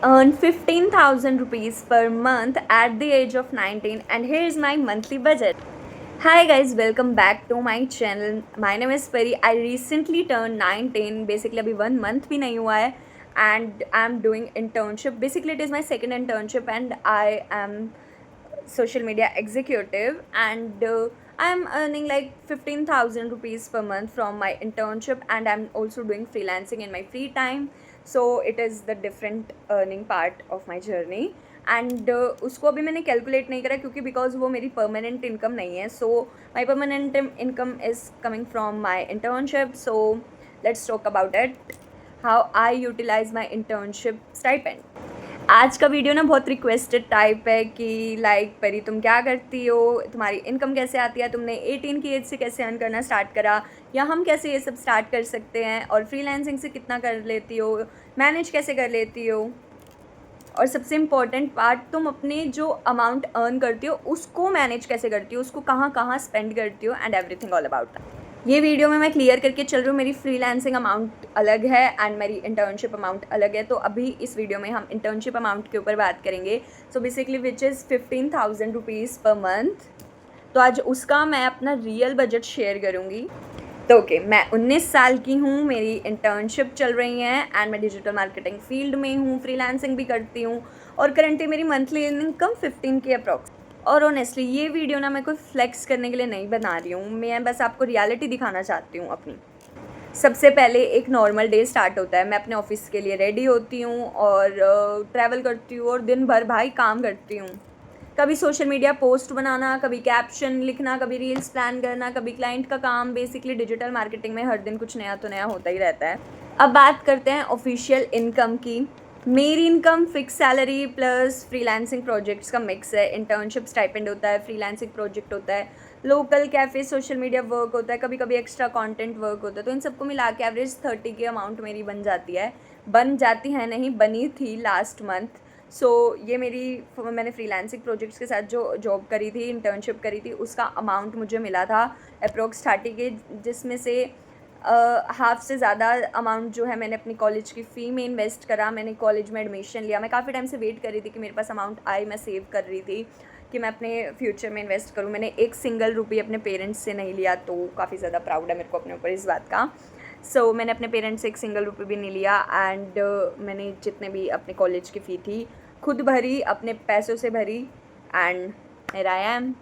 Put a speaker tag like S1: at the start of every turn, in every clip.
S1: earn 15,000 rupees per month at the age of 19, and here is my monthly budget. Hi guys, welcome back to my channel. My name is Pari. I recently turned 19. Basically अभी 1 month भी नहीं हुआ है and I'm doing internship. Basically it is my second internship and I am social media executive, and I'm earning like 15,000 rupees per month from my internship, and I'm also doing freelancing in my free time. So it is the different earning part of my journey. And उसको अभी मैंने calculate नहीं करा क्योंकि because वो मेरी permanent income नहीं है. So my permanent income is coming from my internship. So let's talk about it, how I utilise my internship stipend. आज का वीडियो ना बहुत रिक्वेस्टेड टाइप है कि लाइक परी तुम क्या करती हो, तुम्हारी इनकम कैसे आती है, तुमने 18 की एज से कैसे अर्न करना स्टार्ट करा, या हम कैसे ये सब स्टार्ट कर सकते हैं, और फ्रीलांसिंग से कितना कर लेती हो, मैनेज कैसे कर लेती हो, और सबसे इम्पॉर्टेंट पार्ट तुम अपने जो अमाउंट अर्न करती हो उसको मैनेज कैसे करती हो, उसको कहाँ कहाँ स्पेंड करती हो, and everything all about that. ये वीडियो में मैं क्लियर करके चल रही हूँ. मेरी फ्रीलांसिंग अमाउंट अलग है एंड मेरी इंटर्नशिप अमाउंट अलग है. तो अभी इस वीडियो में हम इंटर्नशिप अमाउंट के ऊपर बात करेंगे. So basically which is 15,000 rupees per month. तो आज उसका मैं अपना रियल बजट शेयर करूँगी. तो ओके, मैं 19 साल की हूँ, मेरी इंटर्नशिप चल रही है एंड मैं डिजिटल मार्केटिंग फील्ड में हूँ, फ्रीलांसिंग भी करती हूँ, और करंटली मेरी मंथली इनकम 15 के अप्रॉक्स. और ऑनेस्टली ये वीडियो ना मैं कोई फ्लेक्स करने के लिए नहीं बना रही हूँ, मैं बस आपको रियलिटी दिखाना चाहती हूँ अपनी. सबसे पहले एक नॉर्मल डे स्टार्ट होता है. मैं अपने ऑफिस के लिए रेडी होती हूँ और ट्रैवल करती हूँ और दिन भर भाई काम करती हूँ. कभी सोशल मीडिया पोस्ट बनाना, कभी कैप्शन लिखना, कभी रील्स प्लान करना, कभी क्लाइंट का काम. बेसिकली डिजिटल मार्केटिंग में हर दिन कुछ नया तो नया होता ही रहता है. अब बात करते हैं ऑफिशियल इनकम की. मेरी income fix salary plus freelancing projects का मिक्स है. इंटर्नशिप स्टाइपेंड होता है, फ्रीलांसिंग प्रोजेक्ट होता है, local cafe social media work होता है, कभी कभी एक्स्ट्रा कंटेंट वर्क होता है. तो इन सबको मिला के एवरेज 30 की अमाउंट मेरी बन जाती है नहीं, बनी थी लास्ट मंथ. सो ये मैंने फ्रीलांसिंग प्रोजेक्ट्स के साथ जो जॉब करी थी, इंटर्नशिप करी थी, उसका अमाउंट मुझे मिला था अप्रोक्स 30 के, जिसमें से हाफ से ज़्यादा अमाउंट जो है मैंने अपनी कॉलेज की फ़ी में इन्वेस्ट करा. मैंने कॉलेज में एडमिशन लिया. मैं काफ़ी टाइम से वेट कर रही थी कि मेरे पास अमाउंट आए. मैं सेव कर रही थी कि मैं अपने फ्यूचर में इन्वेस्ट करूँ. मैंने एक सिंगल रुपये अपने पेरेंट्स से नहीं लिया, तो काफ़ी ज़्यादा प्राउड है मेरे को अपने ऊपर इस बात का. सो मैंने अपने पेरेंट्स से एक सिंगल रुपये भी नहीं लिया एंड मैंने जितने भी अपने कॉलेज की फ़ी थी खुद भरी, अपने पैसों से भरी, एंड मेरा आई एम.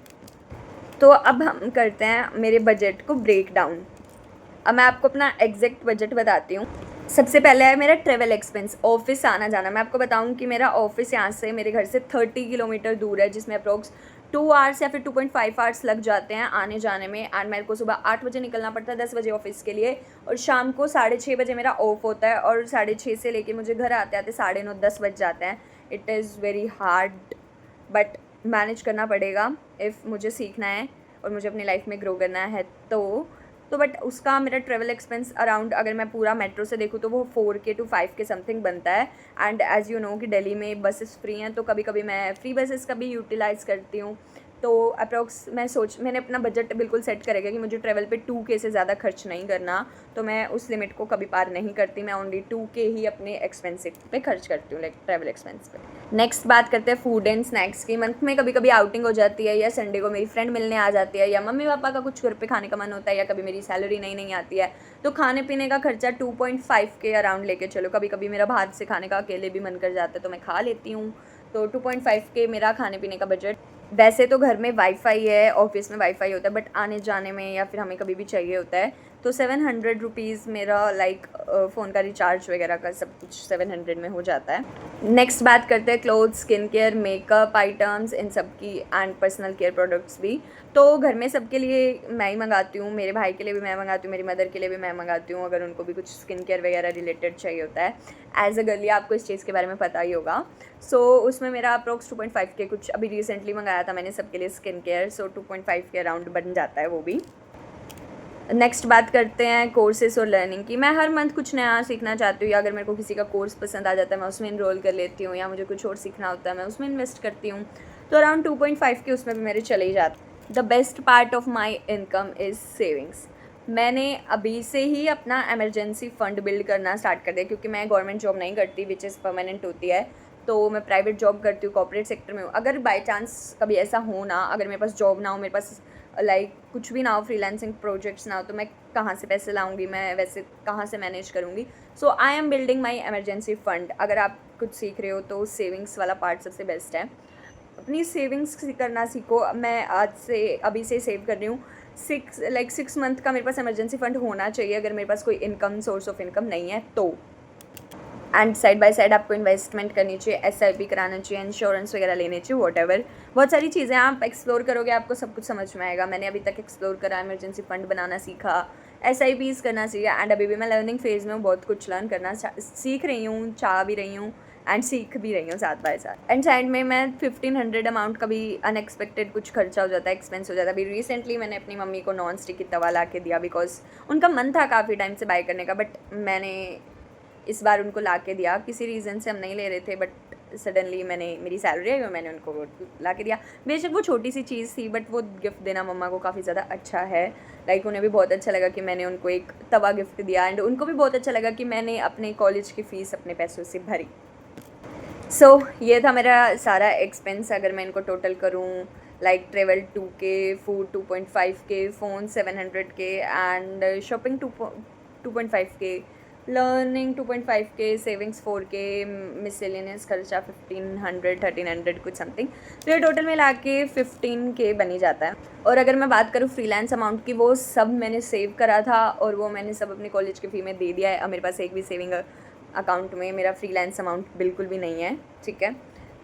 S1: तो अब हम करते हैं मेरे बजट को ब्रेक डाउन. अब मैं आपको अपना एग्जैक्ट बजट बताती हूँ. सबसे पहले है मेरा ट्रेवल एक्सपेंस, ऑफिस आना जाना. मैं आपको बताऊँ कि मेरा ऑफिस यहाँ से मेरे घर से 30 किलोमीटर दूर है, जिसमें अप्रोक्स 2 आवर्स या फिर 2.5 आवर्स लग जाते हैं आने जाने में. एंड मेरे को सुबह 8 बजे निकलना पड़ता है 10 बजे ऑफिस के लिए, और शाम को 6:30 बजे मेरा ऑफ होता है, और 6:30 से लेके मुझे घर आते आते 9:30 10 बज जाते हैं. It is very hard but manage करना पड़ेगा इफ़ मुझे सीखना है और मुझे अपनी लाइफ में ग्रो करना है. तो बट उसका मेरा ट्रैवल एक्सपेंस अराउंड, अगर मैं पूरा मेट्रो से देखूँ तो वो 4K to 5K समथिंग बनता है. एंड एज़ यू नो कि दिल्ली में बसेस फ्री हैं, तो कभी कभी मैं फ्री बसेस का भी यूटिलाइज़ करती हूँ. तो अप्रॉक्स मैंने अपना बजट बिल्कुल सेट करेगा कि मुझे ट्रैवल पे 2K से ज़्यादा खर्च नहीं करना. तो मैं उस लिमिट को कभी पार नहीं करती. मैं ओनली 2K ही अपने एक्सपेंसिव पे खर्च करती हूँ, लाइक ट्रैवल एक्सपेंस पे. नेक्स्ट बात करते हैं फूड एंड स्नैक्स की. मंथ में कभी कभी आउटिंग हो जाती है, या संडे को मेरी फ्रेंड मिलने आ जाती है, या मम्मी पापा का कुछ घर पे खाने का मन होता है, या कभी मेरी सैलरी नहीं आती है, तो खाने पीने का खर्चा 2.5K अराउंड लेके चलो. कभी कभी मेरा बाहर से खाने का अकेले भी मन कर जाता है तो मैं खा लेती हूँ. तो 2.5K मेरा खाने पीने का बजट. वैसे तो घर में वाईफाई है, ऑफिस में वाईफाई होता है, बट आने जाने में या फिर हमें कभी भी चाहिए होता है तो 700 रुपीज़ मेरा लाइक फ़ोन का रिचार्ज वगैरह का सब कुछ 700 में हो जाता है. नेक्स्ट बात करते हैं clothes, skin care, makeup items, इन सब की, एंड पर्सनल केयर प्रोडक्ट्स भी. तो घर में सबके लिए मैं ही मंगाती हूँ. मेरे भाई के लिए भी मैं मंगाती हूँ, मेरी मदर के लिए भी मैं मंगाती हूँ, अगर उनको भी कुछ स्किन केयर वगैरह रिलेटेड चाहिए होता है. एज अ गर्ली आपको इस चीज़ के बारे में पता ही होगा. सो उसमें मेरा अप्रोक्स 2.5K कुछ अभी रिसेंटली मंगाया था मैंने सबके लिए स्किन केयर. सो 2.5K अराउंड बन जाता है वो भी. नेक्स्ट बात करते हैं कोर्सेस और लर्निंग की. मैं हर मंथ कुछ नया सीखना चाहती हूँ, या अगर मेरे को किसी का कोर्स पसंद आ जाता है मैं उसमें इनरोल कर लेती हूँ, या मुझे कुछ और सीखना होता है मैं उसमें इन्वेस्ट करती हूँ. तो अराउंड 2.5K उसमें भी मेरे चले ही जाते. The best part of my income is savings. मैंने अभी से ही अपना एमरजेंसी फ़ंड बिल्ड करना स्टार्ट कर दिया, क्योंकि मैं गवर्नमेंट जॉब नहीं करती विच इज़ परमानेंट होती है. तो मैं प्राइवेट जॉब करती हूँ, कॉर्पोरेट सेक्टर में हूँ। अगर बाय चांस कभी ऐसा हो ना, अगर मेरे पास जॉब ना हो, मेरे पास लाइक कुछ भी ना हो, फ्रीलांसिंग प्रोजेक्ट्स ना हो, तो मैं कहाँ से पैसे लाऊंगी, मैं वैसे कहाँ से मैनेज करूँगी। So I am building my emergency fund. अगर आप कुछ सीख रहे हो तो सेविंग्स वाला पार्ट सबसे बेस्ट है। अपनी सेविंग्स करना सीखो। मैं आज से अभी से सेव कर रही हूँ। 6 मंथ का मेरे पास इमरजेंसी फंड होना चाहिए अगर मेरे पास कोई इनकम, सोर्स ऑफ इनकम नहीं है तो। एंड साइड बाय साइड आपको इन्वेस्टमेंट करनी चाहिए, SIP कराना चाहिए, इंश्योरेंस वगैरह लेने चाहिए, वॉट एवर। बहुत सारी चीज़ें आप एक्सप्लोर करोगे, आपको सब कुछ समझ में आएगा। मैंने अभी तक एक्सप्लोर करा, इमरजेंसी फंड बनाना सीखा, SIPs करना सीखा। एंड अभी भी मैं लर्निंग फेज़ में हूँ, बहुत कुछ लर्न करना सीख रही हूँ, चाह भी रही हूँ एंड सीख भी रही हूँ साथ बाय साथ। एंड साइड में मैं 1500 अमाउंट कभी अनएक्सपेक्टेड कुछ खर्चा हो जाता है, एक्सपेंस हो जाता है। अभी रिसेंटली मैंने अपनी मम्मी को नॉन स्टिक की तवा ला के दिया, बिकॉज उनका मन था काफ़ी टाइम से बाय करने का, बट मैंने इस बार उनको ला के दिया। किसी रीज़न से हम नहीं ले रहे थे, बट सडनली मेरी सैलरी आई और मैंने उनको ला के दिया। बेशक वो छोटी सी चीज़ थी, बट वो गिफ्ट देना मम्मा को काफ़ी ज़्यादा अच्छा है। लाइक उन्हें भी बहुत अच्छा लगा कि मैंने उनको एक तवा गिफ्ट दिया, एंड उनको भी बहुत अच्छा लगा कि मैंने अपने कॉलेज की फ़ीस अपने पैसों से भरी। सो ये था मेरा सारा एक्सपेंस। अगर मैं इनको टोटल करूँ, like travel 2K, food 2.5K, phone 700K and shopping 2.5K, learning 2.5K, savings 4K, miscellaneous खर्चा 1500-1300 कुछ समथिंग। तो ये टोटल मिला के 15K बन ही जाता है। और अगर मैं बात करूँ फ्रीलांस अमाउंट की, वो सब मैंने सेव करा था और वो मैंने सब अपनी कॉलेज की फ़ी में दे दिया है। अब मेरे पास एक भी सेविंग अकाउंट में मेरा फ्रीलांस अमाउंट बिल्कुल भी नहीं है, ठीक है।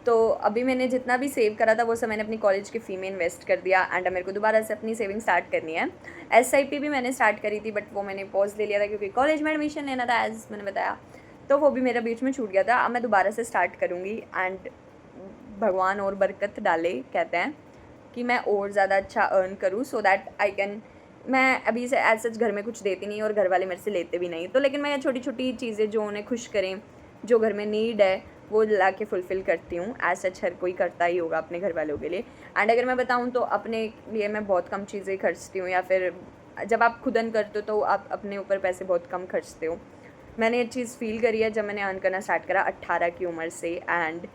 S1: तो अभी मैंने जितना भी सेव करा था वो सब मैंने अपनी कॉलेज की फ़ी में इन्वेस्ट कर दिया, एंड मेरे को दोबारा से अपनी सेविंग स्टार्ट करनी है। SIP भी मैंने स्टार्ट करी थी, बट वो मैंने पॉज ले लिया था क्योंकि कॉलेज में एडमिशन लेना था, एज मैंने बताया, तो वो भी मेरा बीच में छूट गया था। अब मैं दोबारा से स्टार्ट करूँगी, एंड भगवान और बरकत डाले, कहते हैं कि मैं और ज़्यादा अच्छा अर्न करूँ, सो दैट आई कैन। मैं अभी से एज सच घर में कुछ देती नहीं और घर वाले मेरे से लेते भी नहीं, तो लेकिन मैं छोटी छोटी चीज़ें जो उन्हें खुश करें, जो घर में नीड है, वो ला के फुलफ़िल करती हूँ। एज सच हर कोई करता ही होगा अपने घर वालों के लिए। एंड अगर मैं बताऊँ तो अपने लिए मैं बहुत कम चीज़ें खर्चती हूँ, या फिर जब आप खुद अर्न करते हो तो आप अपने ऊपर पैसे बहुत कम खर्चते हो। मैंने ये चीज़ फ़ील करी है जब मैंने अर्न करना स्टार्ट करा 18 की उम्र से, एंड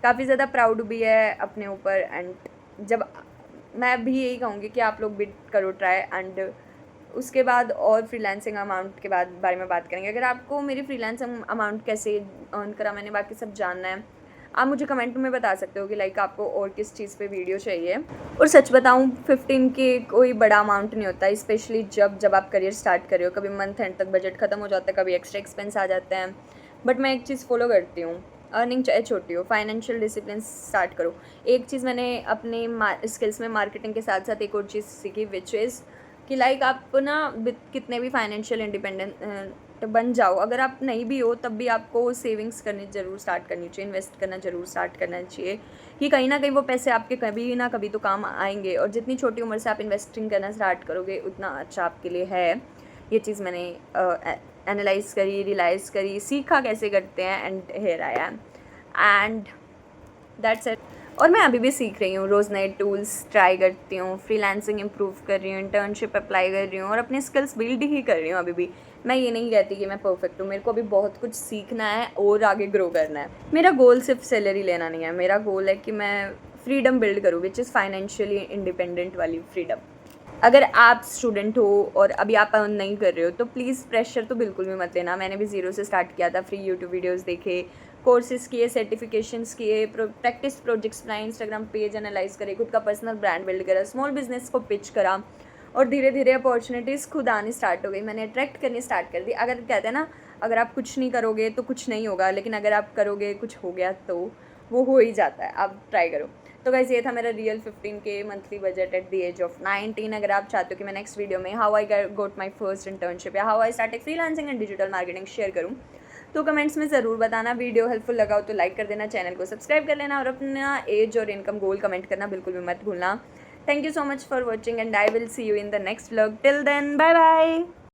S1: काफ़ी ज़्यादा प्राउड भी है अपने ऊपर। एंड जब मैं भी यही कहूँगी कि आप लोग भी करो ट्राई, एंड उसके बाद और फ्रीलांसिंग अमाउंट के बारे में बात करेंगे। अगर आपको मेरी फ्रीलांसिंग अमाउंट कैसे अर्न करा मैंने, बाकी सब जानना है, आप मुझे कमेंट में बता सकते हो कि लाइक आपको और किस चीज़ पे वीडियो चाहिए। और सच बताऊँ 15K कोई बड़ा अमाउंट नहीं होता, स्पेशली जब आप करियर स्टार्ट कर रहे हो। कभी मंथ एंड तक बजट ख़त्म हो जाता है, कभी एक्स्ट्रा एक्सपेंस आ जाते हैं, बट मैं एक चीज़ फॉलो करती हूँ, अर्निंग चाहे छोटी हो, फाइनेंशियल डिसिप्लिन स्टार्ट करो। एक चीज़ मैंने अपने स्किल्स में मार्केटिंग के साथ साथ एक और चीज़ सीखी, विच इज़ कि लाइक आप ना कितने भी फाइनेंशियल इंडिपेंडेंट बन जाओ, अगर आप नहीं भी हो तब भी आपको सेविंग्स करनी ज़रूर स्टार्ट करनी चाहिए, इन्वेस्ट करना ज़रूर स्टार्ट करना चाहिए, कि कहीं ना कहीं वो पैसे आपके कभी ना कभी तो काम आएंगे। और जितनी छोटी उम्र से आप इन्वेस्टिंग करना स्टार्ट करोगे उतना अच्छा आपके लिए है। ये चीज़ मैंने एनालाइज करी, रियलाइज़ करी, सीखा कैसे करते हैं, and here I am, and that's it. और मैं अभी भी सीख रही हूँ, रोज़ नए टूल्स ट्राई करती हूँ, फ्रीलांसिंग इम्प्रूव कर रही हूँ, इंटर्नशिप अप्लाई कर रही हूँ और अपने स्किल्स बिल्ड ही कर रही हूँ अभी भी। मैं ये नहीं कहती कि मैं परफेक्ट हूँ, मेरे को अभी बहुत कुछ सीखना है और आगे ग्रो करना है। मेरा गोल सिर्फ सैलरी लेना नहीं है, मेरा गोल है कि मैं फ्रीडम बिल्ड करूँ, विच इज़ फाइनेंशियली इंडिपेंडेंट वाली फ्रीडम। अगर आप स्टूडेंट हो और अभी आप अर्न नहीं कर रहे हो तो प्लीज़ प्रेशर तो बिल्कुल भी मत लेना। मैंने भी ज़ीरो से स्टार्ट किया था, फ्री यूट्यूब वीडियोस देखे, कोर्सेज़ किए, सर्टिफिकेशंस किए, प्रैक्टिस प्रोजेक्ट्स बनाए, इंस्टाग्राम पेज एनालाइज करे, खुद का पर्सनल ब्रांड बिल्ड करा, स्मॉल बिजनेस को पिच करा, और धीरे धीरे अपॉर्चुनिटीज़ खुद आनी स्टार्ट हो गई, मैंने अट्रैक्ट करनी स्टार्ट कर दी। अगर कहते हैं ना, अगर आप कुछ नहीं करोगे तो कुछ नहीं होगा, लेकिन अगर आप करोगे कुछ हो गया तो वो हो ही जाता है। आप ट्राई करो। तो गाइस ये था मेरा real 15K monthly budget at the age of 19। अगर आप चाहते हो कि मैं नेक्स्ट वीडियो में how I got my first internship या how I started freelancing and digital marketing share करूँ, तो कमेंट्स में ज़रूर बताना। वीडियो हेल्पफुल लगा हो तो लाइक कर देना, चैनल को सब्सक्राइब कर लेना और अपना एज और इनकम गोल कमेंट करना बिल्कुल भी मत भूलना। Thank you so much for watching and I will see you in the next vlog. Till then bye bye.